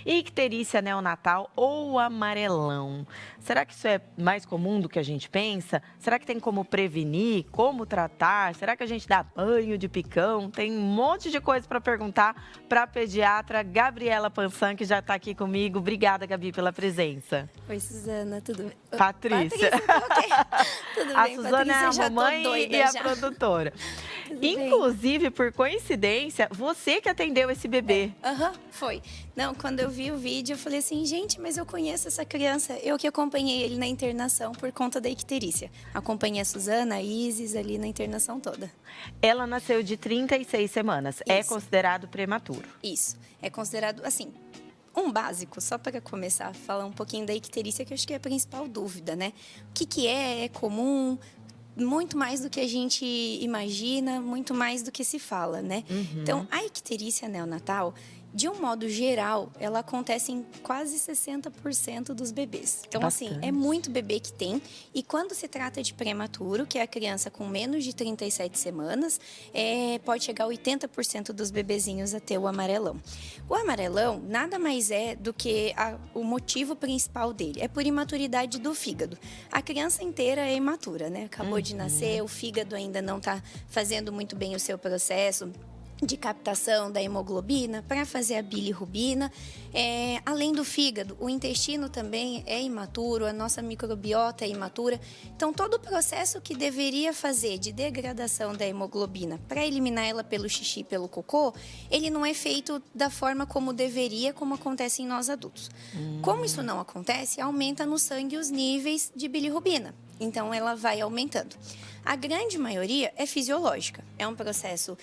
Icterícia neonatal ou amarelão. Será que isso é mais comum do que a gente pensa? Será que tem como prevenir? Como tratar? Será que a gente dá banho de picão? Tem um monte de coisa para perguntar para a pediatra Gabriela Pansan, que já está aqui comigo. Obrigada, Gabi, pela presença. Oi, Suzana, tudo bem? Patrícia. Tudo A bem, Suzana Patrícia, é a mamãe e a produtora. Inclusive, por coincidência, você que atendeu esse bebê. Foi. Não, quando eu vi o vídeo, eu falei assim, gente, mas eu conheço essa criança. Eu que acompanhei ele na internação por conta da icterícia. Acompanhei a Suzana, a Isis ali na internação toda. Ela nasceu de 36 semanas. Isso. É considerado prematuro. Isso. É considerado, assim, um básico, só para começar a falar um pouquinho da icterícia, que eu acho que é a principal dúvida, né? O que é comum, muito mais do que a gente imagina, muito mais do que se fala, né? Então, a icterícia neonatal, de um modo geral, ela acontece em quase 60% dos bebês. Então, assim, é muito bebê que tem. E quando se trata de prematuro, que é a criança com menos de 37 semanas, pode chegar a 80% dos bebezinhos a ter o amarelão. O amarelão nada mais é do que o motivo principal dele. É por imaturidade do fígado. A criança inteira é imatura, né? Acabou de nascer, o fígado ainda não está fazendo muito bem o seu processo de captação da hemoglobina para fazer a bilirrubina. Além do fígado, o intestino também é imaturo, a nossa microbiota é imatura. Então, todo o processo que deveria fazer de degradação da hemoglobina para eliminar ela pelo xixi, pelo cocô, ele não é feito da forma como deveria, como acontece em nós adultos. Como isso não acontece, aumenta no sangue os níveis de bilirrubina. Então, ela vai aumentando. A grande maioria é fisiológica. É um processo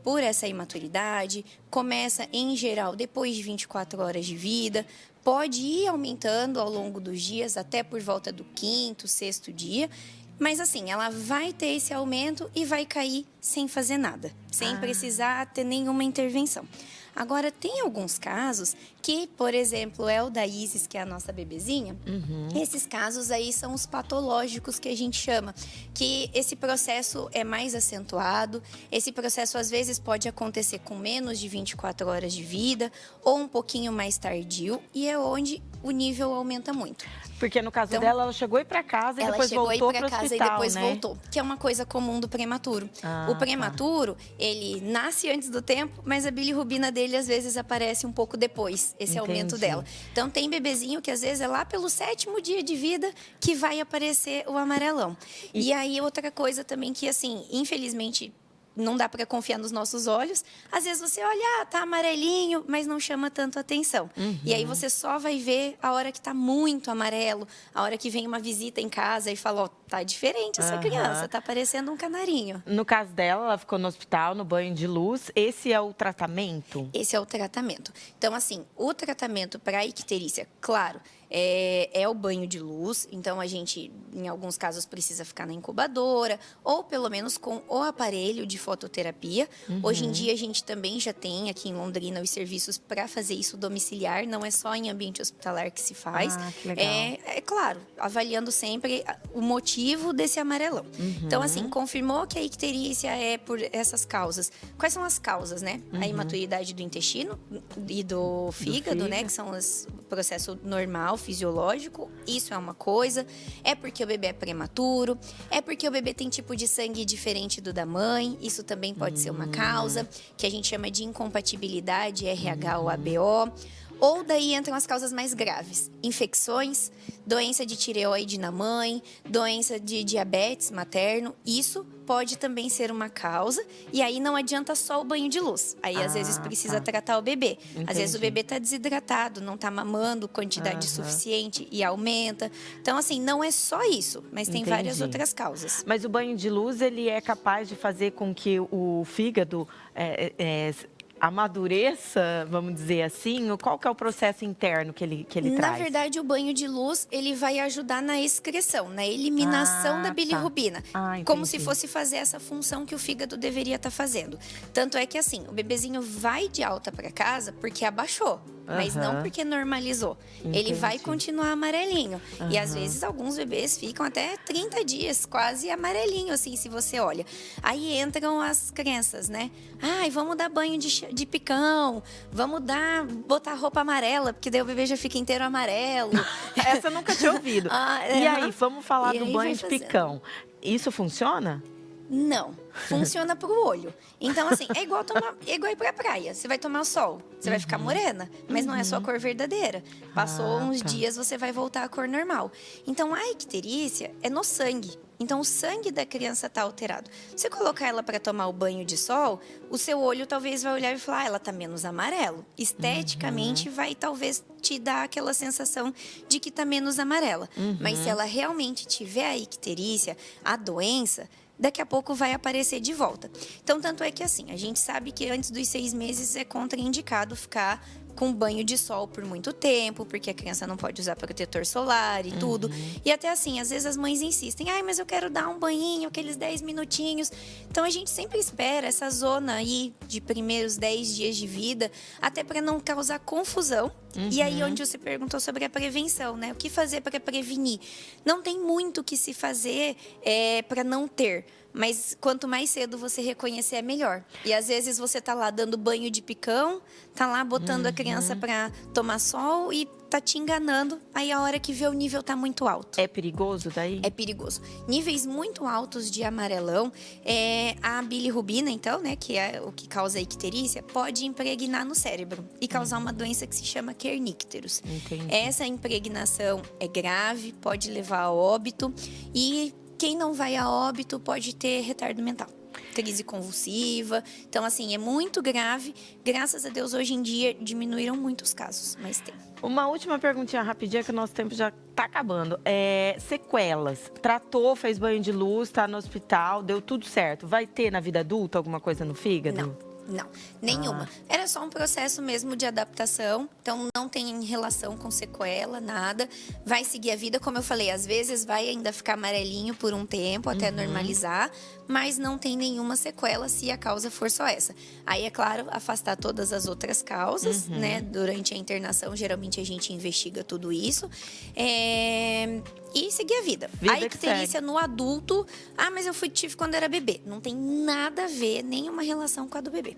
por essa imaturidade, começa, em geral, depois de 24 horas de vida, pode ir aumentando ao longo dos dias, até por volta do 5º, 6º dia, mas assim, ela vai ter esse aumento e vai cair sem fazer nada, sem precisar ter nenhuma intervenção. Agora, tem alguns casos que, por exemplo, é o da Isis, que é a nossa bebezinha. Esses casos aí são os patológicos que a gente chama, que esse processo é mais acentuado. Esse processo, às vezes, pode acontecer com menos de 24 horas de vida ou um pouquinho mais tardio, e é onde o nível aumenta muito. Porque no caso dela, ela chegou a ir para casa e depois voltou para o hospital, e depois voltou, que é uma coisa comum do prematuro. O prematuro, ele nasce antes do tempo, mas a bilirrubina dele às vezes aparece um pouco depois, esse aumento dela. Então tem bebezinho que às vezes é lá pelo 7º dia de vida que vai aparecer o amarelão. E aí outra coisa também que assim, infelizmente, não dá para confiar nos nossos olhos. Às vezes você olha, tá amarelinho, mas não chama tanto atenção. E aí você só vai ver a hora que tá muito amarelo, a hora que vem uma visita em casa e fala, ó, tá diferente essa criança, tá parecendo um canarinho. No caso dela, ela ficou no hospital, no banho de luz. Esse é o tratamento? Esse é o tratamento. Então, assim, o tratamento para a icterícia, claro, é o banho de luz. Então, a gente, em alguns casos, precisa ficar na incubadora ou, pelo menos, com o aparelho de fototerapia. Hoje em dia, a gente também já tem aqui em Londrina os serviços para fazer isso domiciliar. Não é só em ambiente hospitalar que se faz. Que legal. É claro, avaliando sempre o motivo desse amarelão. Então, assim, confirmou que a icterícia é por essas causas. Quais são as causas, né? A imaturidade do intestino e do fígado, né? Que são o processo normal, fisiológico. Isso é uma coisa. É porque o bebê é prematuro. É porque o bebê tem tipo de sangue diferente do da mãe. Isso também pode ser uma causa, que a gente chama de incompatibilidade RH ou ABO. Ou daí entram as causas mais graves. Infecções, doença de tireoide na mãe, doença de diabetes materno. Isso pode também ser uma causa. E aí não adianta só o banho de luz. Aí às vezes precisa tratar o bebê. Às vezes o bebê está desidratado, não está mamando quantidade suficiente e aumenta. Então, assim, não é só isso, mas tem várias outras causas. Mas o banho de luz, ele é capaz de fazer com que o fígado amadureça, vamos dizer assim? Qual que é o processo interno que ele traz? Na verdade, o banho de luz, ele vai ajudar na excreção, na eliminação da bilirrubina. Como se fosse fazer essa função que o fígado deveria estar fazendo. Tanto é que, assim, o bebezinho vai de alta para casa porque abaixou. mas não Aham. porque normalizou. Ele vai Entendi. continuar amarelinho. E às Aham. vezes alguns bebês ficam até 30 dias quase amarelinho, assim, se você olha. Aí entram as crenças, né? Ai, vamos dar banho de picão, vamos botar roupa amarela, porque daí o bebê já fica inteiro amarelo. Essa eu nunca tinha ouvido. Ah, E aham. aí, vamos falar E do aí banho vai de fazendo. picão. Isso funciona? Não, funciona pro olho. Então, assim, é igual ir pra praia. Você vai tomar sol, você vai ficar morena, mas não é sua cor verdadeira. Passou Ah, uns tá. dias, você vai voltar à cor normal. Então, a icterícia é no sangue. Então, o sangue da criança tá alterado. Você colocar ela para tomar o banho de sol, o seu olho talvez vai olhar e falar, ela tá menos amarelo. Esteticamente, vai talvez te dar aquela sensação de que tá menos amarela. Mas se ela realmente tiver a icterícia, a doença, daqui a pouco vai aparecer de volta. Então, tanto é que assim, a gente sabe que antes dos 6 meses é contraindicado ficar com banho de sol por muito tempo, porque a criança não pode usar protetor solar e tudo. E até assim, às vezes as mães insistem, ai, mas eu quero dar um banhinho, aqueles 10 minutinhos. Então a gente sempre espera essa zona aí de primeiros 10 dias de vida, até para não causar confusão. E aí, onde você perguntou sobre a prevenção, né? O que fazer para prevenir? Não tem muito o que se fazer para não ter. Mas quanto mais cedo você reconhecer, é melhor. E às vezes você tá lá dando banho de picão, tá lá botando a criança para tomar sol e tá te enganando. Aí a hora que vê o nível tá muito alto. É perigoso daí? É perigoso. Níveis muito altos de amarelão, a bilirrubina, então, né, que é o que causa a icterícia, pode impregnar no cérebro e causar uma doença que se chama kernícteros. Entendi. Essa impregnação é grave, pode levar a óbito e quem não vai a óbito pode ter retardo mental. Crise convulsiva. Então, assim, é muito grave. Graças a Deus, hoje em dia, diminuíram muito os casos, mas tem. Uma última perguntinha rapidinha, que o nosso tempo já tá acabando. Sequelas. Tratou, fez banho de luz, tá no hospital, deu tudo certo. Vai ter na vida adulta alguma coisa no fígado? Não, nenhuma. Era só um processo mesmo de adaptação, então não tem relação com sequela, nada. Vai seguir a vida, como eu falei, às vezes vai ainda ficar amarelinho por um tempo, até normalizar, mas não tem nenhuma sequela se a causa for só essa. Aí, é claro, afastar todas as outras causas, né? Durante a internação, geralmente a gente investiga tudo isso. E seguir a vida. Vida A que icterícia no adulto, mas eu tive quando era bebê. Não tem nada a ver, nenhuma relação com a do bebê.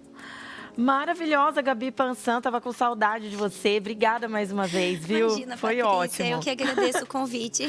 Maravilhosa, Gabi Pansan. Tava com saudade de você. Obrigada mais uma vez, viu? Imagina, Foi Patrícia, ótimo. eu que agradeço o convite.